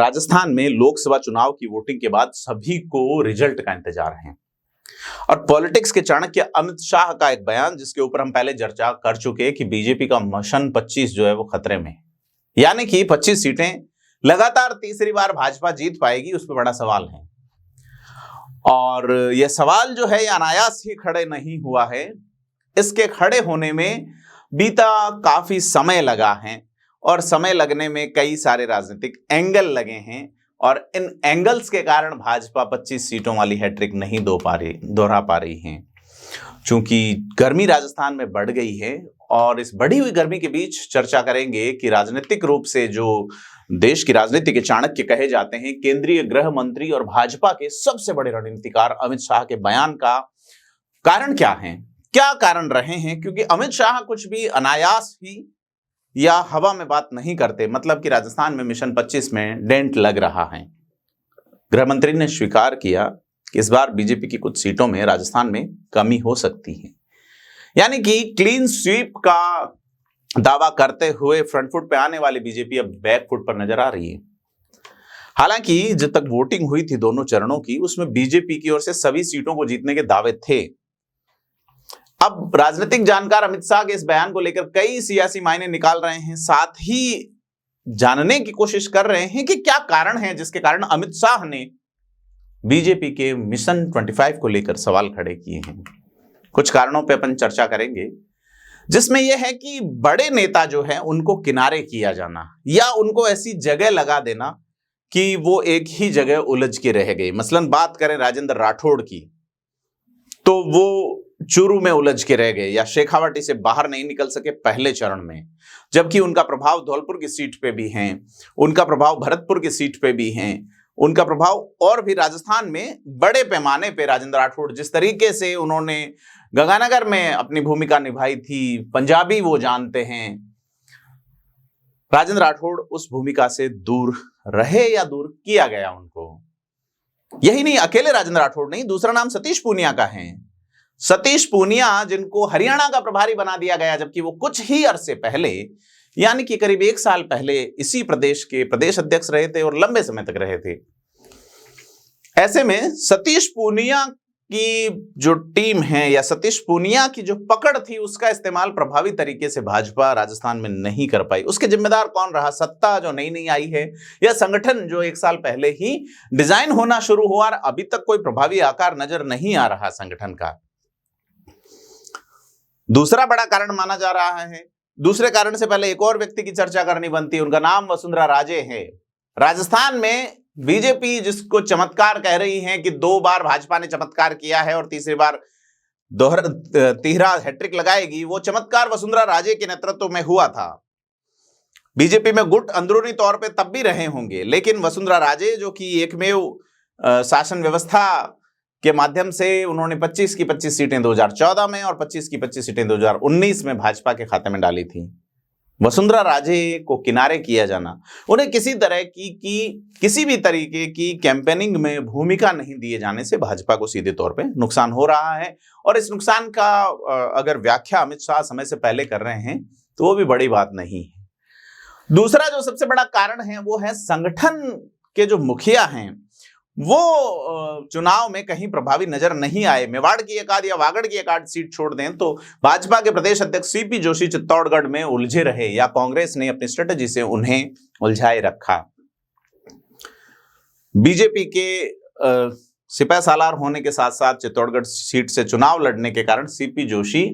राजस्थान में लोकसभा चुनाव की वोटिंग के बाद सभी को रिजल्ट का इंतजार है और पॉलिटिक्स के चाणक्य अमित शाह का एक बयान जिसके ऊपर हम पहले चर्चा कर चुके कि बीजेपी का मिशन 25 जो है वो खतरे में, यानी कि 25 सीटें लगातार तीसरी बार भाजपा जीत पाएगी, उस पर बड़ा सवाल है। और यह सवाल जो है यह अनायास ही खड़े नहीं हुआ है, इसके खड़े होने में बीता काफी समय लगा है और समय लगने में कई सारे राजनीतिक एंगल लगे हैं और इन एंगल्स के कारण भाजपा 25 सीटों वाली हैट्रिक नहीं दोहरा पा रही है। चूंकि गर्मी राजस्थान में बढ़ गई है और इस बढ़ी हुई गर्मी के बीच चर्चा करेंगे कि राजनीतिक रूप से जो देश की राजनीति के चाणक्य कहे जाते हैं, केंद्रीय गृह मंत्री और भाजपा के सबसे बड़े रणनीतिकार अमित शाह के बयान का कारण क्या है, क्या कारण रहे हैं। क्योंकि अमित शाह कुछ भी अनायास ही या हवा में बात नहीं करते, मतलब कि राजस्थान में मिशन 25 में डेंट लग रहा है। गृह मंत्री ने स्वीकार किया कि इस बार बीजेपी की कुछ सीटों में राजस्थान में कमी हो सकती है, यानी कि क्लीन स्वीप का दावा करते हुए फ्रंट फुट पे आने वाली बीजेपी अब बैक फुट पर नजर आ रही है। हालांकि जब तक वोटिंग हुई थी दोनों चरणों की, उसमें बीजेपी की ओर से सभी सीटों को जीतने के दावे थे। अब राजनीतिक जानकार अमित शाह के इस बयान को लेकर कई सियासी मायने निकाल रहे हैं, साथ ही जानने की कोशिश कर रहे हैं कि क्या कारण है जिसके कारण अमित शाह ने बीजेपी के मिशन 25 को लेकर सवाल खड़े किए हैं। कुछ कारणों पे अपन चर्चा करेंगे, जिसमें यह है कि बड़े नेता जो है उनको किनारे किया जाना या उनको ऐसी जगह लगा देना कि वो एक ही जगह उलझ के रह गए। मसलन बात करें राजेंद्र राठौड़ की, तो वो चूरू में उलझ के रह गए या शेखावाटी से बाहर नहीं निकल सके पहले चरण में, जबकि उनका प्रभाव धौलपुर की सीट पे भी है, उनका प्रभाव भरतपुर की सीट पे भी है, उनका प्रभाव और भी राजस्थान में बड़े पैमाने पे राजेंद्र राठौड़ जिस तरीके से उन्होंने गंगानगर में अपनी भूमिका निभाई थी, पंजाबी वो जानते हैं। राजेंद्र राठौड़ उस भूमिका से दूर रहे या दूर किया गया उनको। यही नहीं, अकेले राजेंद्र राठौड़ नहीं, दूसरा नाम सतीश पूनिया का है। सतीश पूनिया जिनको हरियाणा का प्रभारी बना दिया गया, जबकि वो कुछ ही अरसे पहले यानी कि करीब 1 साल पहले इसी प्रदेश के प्रदेश अध्यक्ष रहे थे और लंबे समय तक रहे थे। ऐसे में सतीश पूनिया की जो टीम है या सतीश पूनिया की जो पकड़ थी, उसका इस्तेमाल प्रभावी तरीके से भाजपा राजस्थान में नहीं कर पाई। उसके जिम्मेदार कौन रहा? सत्ता जो नई नई आई है या संगठन जो 1 साल पहले ही डिजाइन होना शुरू हुआ और अभी तक कोई प्रभावी आकार नजर नहीं आ रहा संगठन का। दूसरा बड़ा कारण माना जा रहा है, दूसरे कारण से पहले एक और व्यक्ति की चर्चा करनी बनती है, उनका नाम वसुंधरा राजे है। राजस्थान में बीजेपी जिसको चमत्कार कह रही है कि 2 बार भाजपा ने चमत्कार किया है और तीसरी बार तीसरा हैट्रिक लगाएगी, वो चमत्कार वसुंधरा राजे के नेतृत्व में हुआ था। बीजेपी में गुट अंदरूनी तौर पे तब भी रहे होंगे, लेकिन वसुंधरा राजे जो कि एकमेव शासन व्यवस्था के माध्यम से उन्होंने 25 की 25 सीटें 2014 में और 25 की 25 सीटें 2019 में भाजपा के खाते में डाली थी। वसुंधरा राजे को किनारे किया जाना, उन्हें किसी तरह की किसी भी तरीके की कैंपेनिंग में भूमिका नहीं दिए जाने से भाजपा को सीधे तौर पे नुकसान हो रहा है। और इस नुकसान का अगर व्याख्या अमित शाह समय से पहले कर रहे हैं तो वो भी बड़ी बात नहीं है। दूसरा जो सबसे बड़ा कारण है वो है संगठन के जो मुखिया हैं वो चुनाव में कहीं प्रभावी नजर नहीं आए। मेवाड़ की एक आध या वागड़ की एक आध सीट छोड़ दें तो भाजपा के प्रदेश अध्यक्ष सीपी जोशी चित्तौड़गढ़ में उलझे रहे या कांग्रेस ने अपनी स्ट्रेटजी से उन्हें उलझाए रखा। बीजेपी के सिपह सालार होने के साथ साथ चित्तौड़गढ़ सीट से चुनाव लड़ने के कारण सीपी जोशी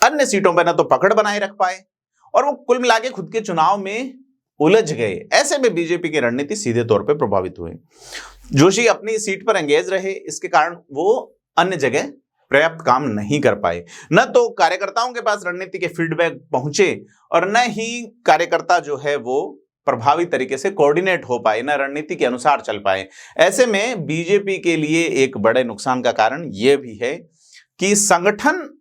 अन्य सीटों पर न तो पकड़ बनाए रख पाए और वो कुल मिला के खुद के चुनाव में उलझ गए। ऐसे में बीजेपी की रणनीति सीधे तौर पर प्रभावित हुए। जोशी अपनी सीट पर एंगेज रहे, इसके कारण वो अन्य जगह पर्याप्त काम नहीं कर पाए। न तो कार्यकर्ताओं के पास रणनीति के फीडबैक पहुंचे और न ही कार्यकर्ता जो है वो प्रभावी तरीके से कोऑर्डिनेट हो पाए, न रणनीति के अनुसार चल पाए। ऐसे में बीजेपी के लिए एक बड़े नुकसान का कारण यह भी है कि संगठन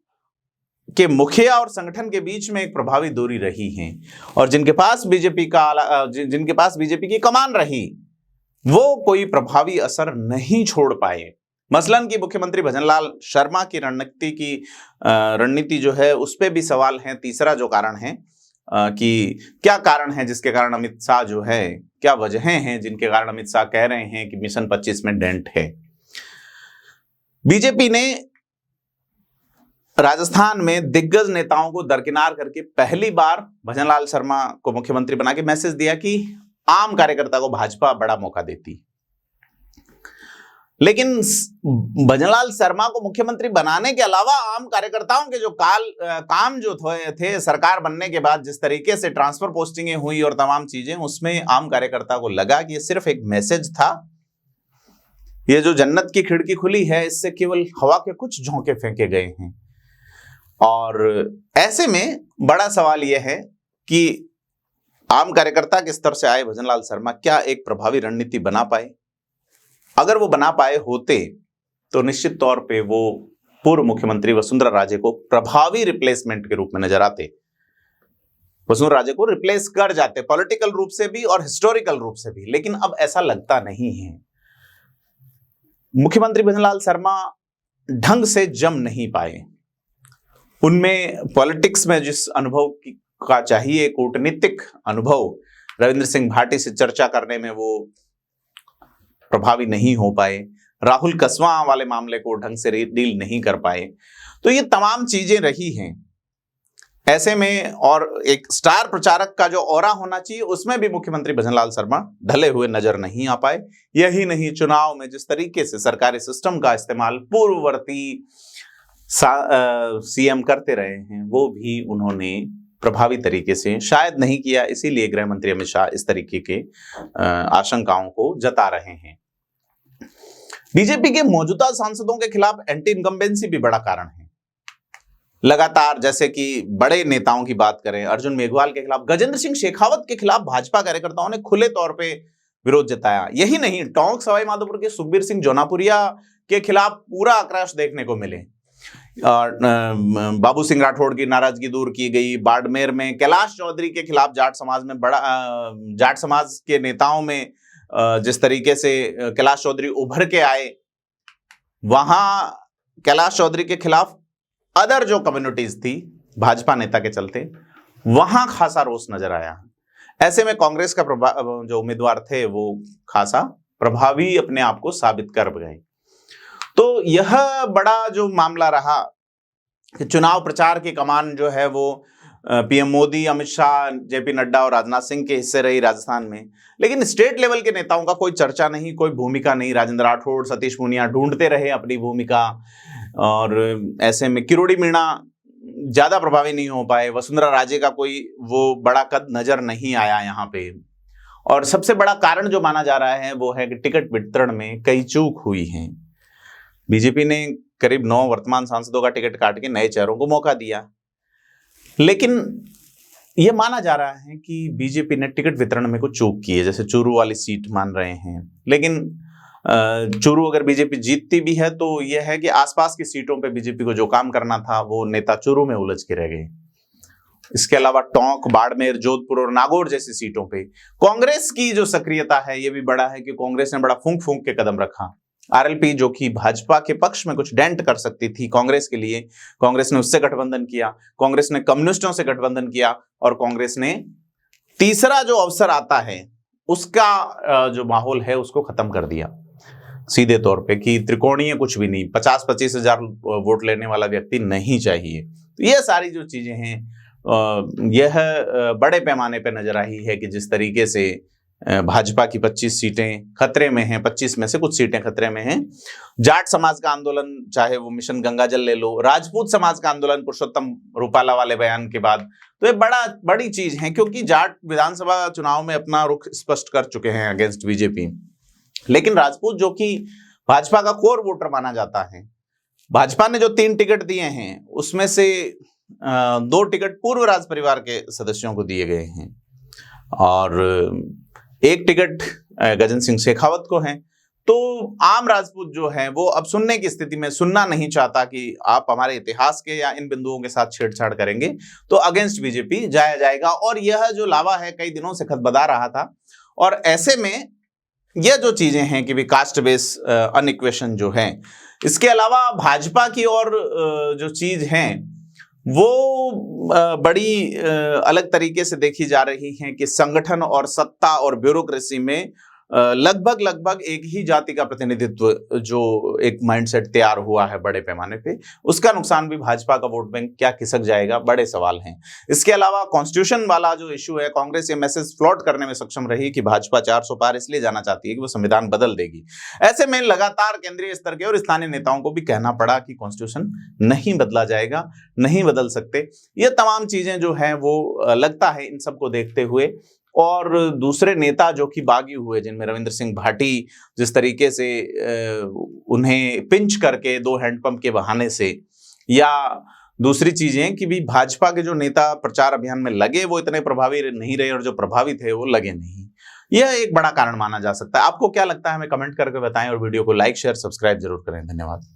के मुखिया और संगठन के बीच में एक प्रभावी दूरी रही है और जिनके पास बीजेपी की कमान रही वो कोई प्रभावी असर नहीं छोड़ पाए। मसलन कि मुख्यमंत्री भजनलाल शर्मा की रणनीति जो है उस पर भी सवाल है। तीसरा जो कारण है कि क्या कारण है जिसके कारण अमित शाह जो है क्या वजहें हैं जिनके कारण अमित शाह कह रहे हैं कि मिशन 25 में डेंट है। बीजेपी ने राजस्थान में दिग्गज नेताओं को दरकिनार करके पहली बार भजनलाल शर्मा को मुख्यमंत्री बना के मैसेज दिया कि आम कार्यकर्ता को भाजपा बड़ा मौका देती। लेकिन भजनलाल शर्मा को मुख्यमंत्री बनाने के अलावा आम कार्यकर्ताओं के जो काम जो थे सरकार बनने के बाद, जिस तरीके से ट्रांसफर पोस्टिंगें हुई और तमाम चीजें, उसमें आम कार्यकर्ता को लगा कि ये सिर्फ एक मैसेज था, ये जो जन्नत की खिड़की खुली है इससे केवल हवा के कुछ झोंके फेंके गए हैं। और ऐसे में बड़ा सवाल यह है कि आम कार्यकर्ता के स्तर से आए भजनलाल शर्मा क्या एक प्रभावी रणनीति बना पाए? अगर वो बना पाए होते तो निश्चित तौर पे वो पूर्व मुख्यमंत्री वसुंधरा राजे को प्रभावी रिप्लेसमेंट के रूप में नजर आते, वसुंधरा राजे को रिप्लेस कर जाते, पॉलिटिकल रूप से भी और हिस्टोरिकल रूप से भी। लेकिन अब ऐसा लगता नहीं है। मुख्यमंत्री भजनलाल शर्मा ढंग से जम नहीं पाए। उनमें पॉलिटिक्स में जिस अनुभव का चाहिए, कूटनीतिक अनुभव, रविंद्र सिंह भाटी से चर्चा करने में वो प्रभावी नहीं हो पाए, राहुल कसवा वाले मामले को ढंग से डील नहीं कर पाए। तो ये तमाम चीजें रही हैं। ऐसे में और एक स्टार प्रचारक का जो ऑरा होना चाहिए उसमें भी मुख्यमंत्री भजनलाल शर्मा ढले हुए नजर नहीं आ पाए। यही नहीं, चुनाव में जिस तरीके से सरकारी सिस्टम का इस्तेमाल पूर्ववर्ती सीएम करते रहे हैं वो भी उन्होंने प्रभावी तरीके से शायद नहीं किया। इसीलिए गृह मंत्री अमित शाह इस तरीके के आशंकाओं को जता रहे हैं। बीजेपी के मौजूदा सांसदों के खिलाफ एंटी इनकम्बेंसी भी बड़ा कारण है। लगातार, जैसे कि बड़े नेताओं की बात करें, अर्जुन मेघवाल के खिलाफ, गजेंद्र सिंह शेखावत के खिलाफ भाजपा कार्यकर्ताओं ने खुले तौर पे विरोध जताया। यही नहीं, टोंक सवाई माधोपुर के सुखबीर सिंह जौनापुरिया के खिलाफ पूरा आक्रोश देखने को मिले। बाबू सिंह राठौड़ की नाराजगी दूर की गई। बाड़मेर में कैलाश चौधरी के खिलाफ जाट समाज के नेताओं में जिस तरीके से कैलाश चौधरी उभर के आए, वहां कैलाश चौधरी के खिलाफ अदर जो कम्युनिटीज थी भाजपा नेता के चलते, वहां खासा रोष नजर आया। ऐसे में कांग्रेस का जो उम्मीदवार थे वो खासा प्रभावी अपने आप को साबित कर गए। तो यह बड़ा जो मामला रहा कि चुनाव प्रचार की कमान जो है वो पीएम मोदी, अमित शाह, जेपी नड्डा और राजनाथ सिंह के हिस्से रही राजस्थान में। लेकिन स्टेट लेवल के नेताओं का कोई चर्चा नहीं, कोई भूमिका नहीं। राजेंद्र राठौड़, सतीश पूनिया ढूंढते रहे अपनी भूमिका, और ऐसे में किरोड़ी मीणा ज्यादा प्रभावी नहीं हो पाए। वसुंधरा राजे का कोई वो बड़ा कद नजर नहीं आया यहाँ पे। और सबसे बड़ा कारण जो माना जा रहा है वो है कि टिकट वितरण में कई चूक हुई है। बीजेपी ने करीब 9 वर्तमान सांसदों का टिकट काट के नए चेहरों को मौका दिया, लेकिन यह माना जा रहा है कि बीजेपी ने टिकट वितरण में कुछ चूक की है। जैसे चूरू वाली सीट मान रहे हैं, लेकिन चूरू अगर बीजेपी जीतती भी है तो यह है कि आसपास की सीटों पे बीजेपी को जो काम करना था वो नेता चूरू में उलझ के रह गए। इसके अलावा टोंक, बाड़मेर, जोधपुर और नागौर जैसी सीटों पे कांग्रेस की जो सक्रियता है ये भी बड़ा है कि कांग्रेस ने बड़ा फूंक फूंक के कदम रखा। आरएलपी जो कि भाजपा के पक्ष में कुछ डेंट कर सकती थी कांग्रेस के लिए, कांग्रेस ने उससे गठबंधन किया, कांग्रेस ने कम्युनिस्टों से गठबंधन किया, और कांग्रेस ने तीसरा जो अवसर आता है उसका जो माहौल है उसको खत्म कर दिया सीधे तौर पे कि त्रिकोणीय कुछ भी नहीं, 50-25 हजार वोट लेने वाला व्यक्ति नहीं चाहिए। तो ये सारी जो चीजें हैं यह बड़े पैमाने पे नजर आई है कि जिस तरीके से भाजपा की 25 सीटें खतरे में हैं, 25 में से कुछ सीटें खतरे में हैं। जाट समाज का आंदोलन, चाहे वो मिशन गंगाजल ले लो, राजपूत समाज का आंदोलन पुरुषोत्तम रूपाला वाले बयान के बाद, तो ये बड़ी चीज है क्योंकि जाट विधानसभा चुनाव में अपना रुख स्पष्ट कर चुके हैं अगेंस्ट बीजेपी। लेकिन राजपूत जो कि भाजपा का कोर वोटर माना जाता है, भाजपा ने जो 3 टिकट दिए हैं उसमें से 2 टिकट पूर्व राज परिवार के सदस्यों को दिए गए हैं और 1 टिकट गजेंद्र सिंह शेखावत को है। तो आम राजपूत जो है वो अब सुनने की स्थिति में, सुनना नहीं चाहता कि आप हमारे इतिहास के या इन बिंदुओं के साथ छेड़छाड़ करेंगे तो अगेंस्ट बीजेपी जाया जाएगा। और यह जो लावा है कई दिनों से खतबदा रहा था। और ऐसे में यह जो चीजें हैं कि कास्ट बेस अनइक्वेशन जो है, इसके अलावा भाजपा की और जो चीज है वो बड़ी अलग तरीके से देखी जा रही हैं कि संगठन और सत्ता और ब्यूरोक्रेसी में लगभग एक ही जाति का प्रतिनिधित्व जो एक माइंडसेट तैयार हुआ है बड़े पैमाने पे, उसका नुकसान भी भाजपा का वोट बैंक क्या खिसक जाएगा, बड़े सवाल हैं। इसके अलावा कॉन्स्टिट्यूशन वाला जो इशू है, कांग्रेस ये मैसेज फ्लोट करने में सक्षम रही कि भाजपा 400 पार इसलिए जाना चाहती है कि वो संविधान बदल देगी। ऐसे में लगातार केंद्रीय स्तर के और स्थानीय नेताओं को भी कहना पड़ा कि कॉन्स्टिट्यूशन नहीं बदला जाएगा, नहीं बदल सकते। ये तमाम चीजें जो है वो लगता है इन सबको देखते हुए, और दूसरे नेता जो कि बागी हुए, जिनमें रविंद्र सिंह भाटी जिस तरीके से उन्हें पिंच करके 2 हैंडपंप के बहाने से, या दूसरी चीजें कि भी भाजपा के जो नेता प्रचार अभियान में लगे वो इतने प्रभावी नहीं रहे, और जो प्रभावी थे वो लगे नहीं। यह एक बड़ा कारण माना जा सकता है। आपको क्या लगता है हमें कमेंट करके बताएं, और वीडियो को लाइक शेयर सब्सक्राइब जरूर करें। धन्यवाद।